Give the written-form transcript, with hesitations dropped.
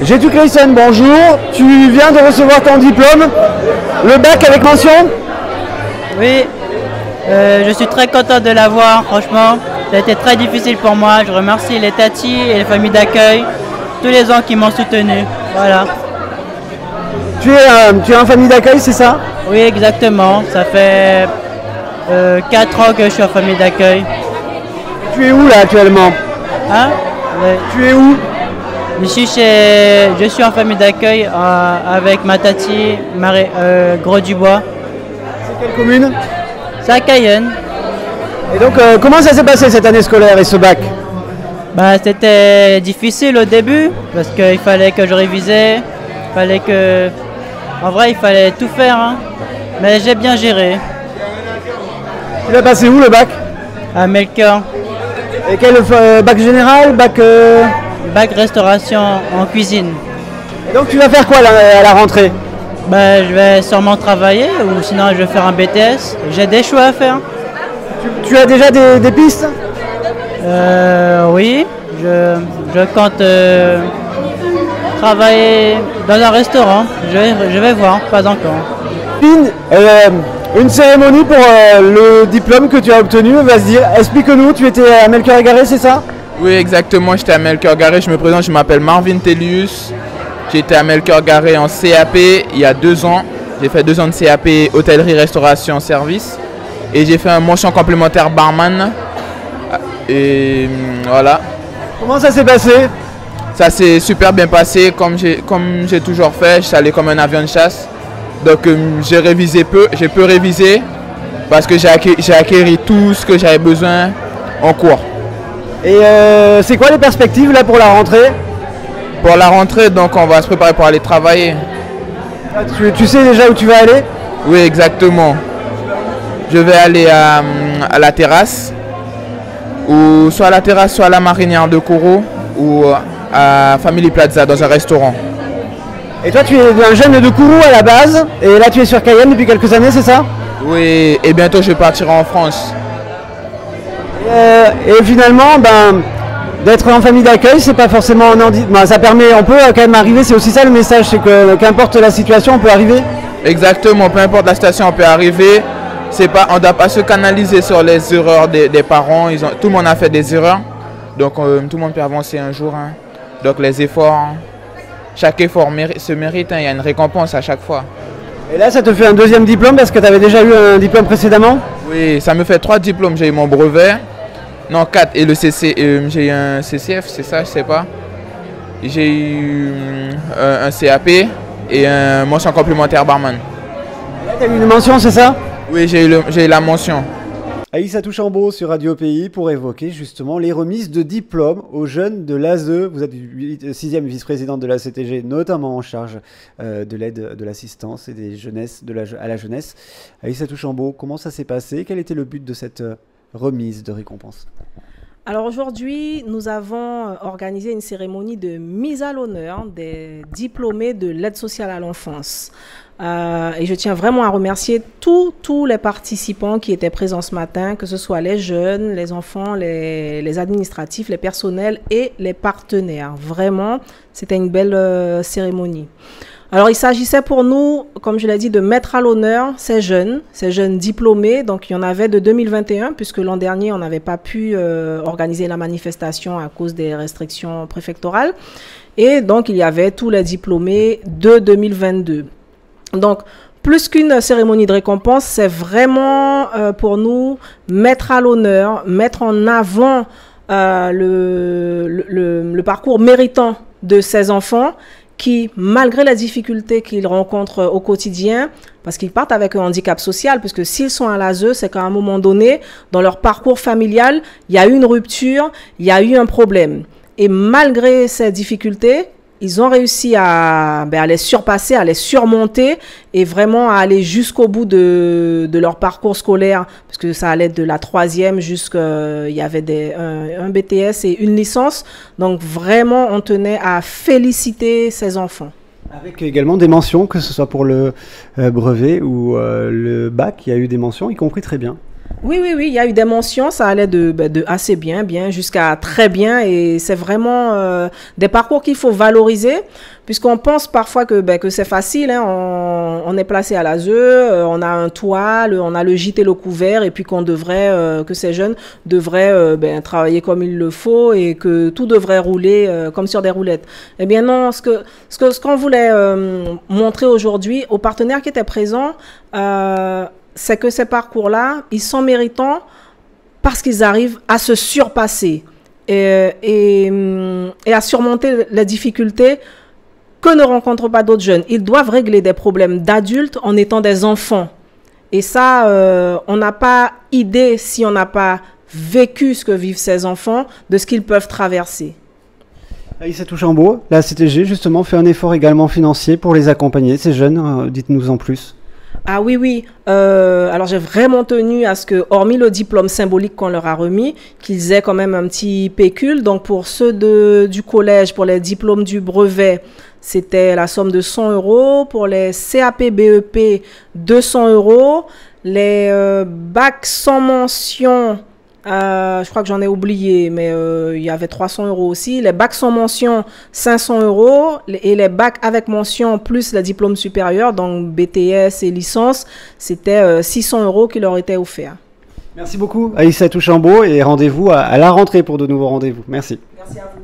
Gétu Clayson, bonjour. Tu viens de recevoir ton diplôme, le bac avec mention? Oui, je suis très content de l'avoir, franchement. Ça a été très difficile pour moi. Je remercie les tatis et les familles d'accueil, tous les gens qui m'ont soutenu. Voilà. Tu es en famille d'accueil, c'est ça? Oui, exactement. Ça fait 4 ans que je suis en famille d'accueil. Tu es où là actuellement? Hein? Ouais. Tu es où? Je suis en famille d'accueil avec ma tati, Gros Dubois. C'est quelle commune? C'est à Cayenne. Et donc, comment ça s'est passé cette année scolaire et ce bac? Bah, c'était difficile au début parce qu'il fallait que je révisais, en vrai, il fallait tout faire, hein. Mais j'ai bien géré. Tu l'as passé où le bac? À Melchior. Et quel bac général, bac Bac restauration en cuisine. Et donc tu vas faire quoi là, à la rentrée? Bah, je vais sûrement travailler ou sinon je vais faire un BTS. J'ai des choix à faire. Tu as déjà des pistes? Oui, je compte travailler dans un restaurant. Je vais voir, pas encore. Une cérémonie pour le diplôme que tu as obtenu, vas-y, explique-nous, tu étais à Melchior-Garret, c'est ça? Oui, exactement, j'étais à Melchior-Garret, je me présente, je m'appelle Marvin Tellius. J'étais à Melchior-Garret en CAP il y a 2 ans. J'ai fait 2 ans de CAP hôtellerie, restauration, service. Et j'ai fait une mention complémentaire barman. Et voilà. Comment ça s'est passé? Ça s'est super bien passé, comme j'ai toujours fait, je suis allé comme un avion de chasse. Donc j'ai peu révisé parce que j'ai acquis tout ce que j'avais besoin en cours. Et c'est quoi les perspectives là pour la rentrée? Pour la rentrée, donc on va se préparer pour aller travailler. Tu sais déjà où tu vas aller? Oui, exactement. Je vais aller à la terrasse, ou soit à la terrasse, soit à la marinière de Kourou, ou à Family Plaza dans un restaurant. Et toi, tu es un jeune de Kourou à la base, et là tu es sur Cayenne depuis quelques années, c'est ça? Oui, et bientôt je partirai en France. Et finalement, d'être en famille d'accueil, c'est pas forcément ça permet, on peut quand même arriver, c'est aussi ça le message, c'est que qu'importe la situation, on peut arriver. Exactement, peu importe la situation, on peut arriver. On ne doit pas se canaliser sur les erreurs des parents. Tout le monde a fait des erreurs, donc tout le monde peut avancer un jour. Hein. Donc les efforts, chaque effort se mérite, hein, il y a une récompense à chaque fois. Et là, ça te fait un deuxième diplôme parce que tu avais déjà eu un diplôme précédemment? Oui, ça me fait 3 diplômes. J'ai eu mon brevet, non 4, et le j'ai eu un CCF, c'est ça, je sais pas. J'ai eu un CAP et une mention complémentaire barman. Et là, tu as eu une mention, c'est ça? Oui, j'ai eu la mention. Aïssatou Chambaud sur Radio Pays pour évoquer justement les remises de diplômes aux jeunes de l'ASE. Vous êtes 6e vice-présidente de la CTG, notamment en charge de l'aide, de l'assistance et des jeunesses, à la jeunesse. Aïssatou Chambaud, comment ça s'est passé? Quel était le but de cette remise de récompense? Alors aujourd'hui, nous avons organisé une cérémonie de mise à l'honneur des diplômés de l'aide sociale à l'enfance. Et je tiens vraiment à remercier tous les participants qui étaient présents ce matin, que ce soit les jeunes, les enfants, les administratifs, les personnels et les partenaires. Vraiment, c'était une belle cérémonie. Alors, il s'agissait pour nous, comme je l'ai dit, de mettre à l'honneur ces jeunes diplômés. Donc, il y en avait de 2021, puisque l'an dernier, on n'avait pas pu organiser la manifestation à cause des restrictions préfectorales. Et donc, il y avait tous les diplômés de 2022. Donc, plus qu'une cérémonie de récompense, c'est vraiment pour nous mettre à l'honneur, mettre en avant le parcours méritant de ces enfants qui, malgré les difficultés qu'ils rencontrent au quotidien, parce qu'ils partent avec un handicap social, puisque s'ils sont à l'ASE, c'est qu'à un moment donné, dans leur parcours familial, il y a eu une rupture, il y a eu un problème. Et malgré ces difficultés, ils ont réussi à les surpasser, à les surmonter et vraiment à aller jusqu'au bout de leur parcours scolaire, parce que ça allait de la 3e jusqu'à, il y avait un BTS et une licence. Donc vraiment, on tenait à féliciter ces enfants. Avec également des mentions, que ce soit pour le brevet ou le bac, il y a eu des mentions, y compris très bien. Oui, oui, oui, il y a eu des mentions, ça allait de assez bien, bien, jusqu'à très bien, et c'est vraiment des parcours qu'il faut valoriser, puisqu'on pense parfois que c'est facile, hein, on est placé à l'ASE, on a un toit, on a le gîte et le couvert, et puis que ces jeunes devraient travailler comme il le faut, et que tout devrait rouler comme sur des roulettes. Eh bien non, ce qu'on voulait montrer aujourd'hui aux partenaires qui étaient présents, c'est que ces parcours-là, ils sont méritants parce qu'ils arrivent à se surpasser et à surmonter les difficultés que ne rencontrent pas d'autres jeunes. Ils doivent régler des problèmes d'adultes en étant des enfants. Et ça, on n'a pas idée, si on n'a pas vécu ce que vivent ces enfants, de ce qu'ils peuvent traverser. Aïssatou Chambaud, la CTG, justement, fait un effort également financier pour les accompagner, ces jeunes. Dites-nous en plus. Ah oui, oui. Alors j'ai vraiment tenu à ce que, hormis le diplôme symbolique qu'on leur a remis, qu'ils aient quand même un petit pécule. Donc pour ceux du collège, pour les diplômes du brevet, c'était la somme de 100 €. Pour les CAP, BEP, 200 €. Les bacs sans mention, je crois que j'en ai oublié, mais il y avait 300 € aussi. Les bacs sans mention, 500 €. Et les bacs avec mention plus les diplômes supérieurs, donc BTS et licence, c'était 600 € qui leur étaient offerts. Merci beaucoup Aïssatou Chambaud et rendez-vous à la rentrée pour de nouveaux rendez-vous. Merci. Merci à vous.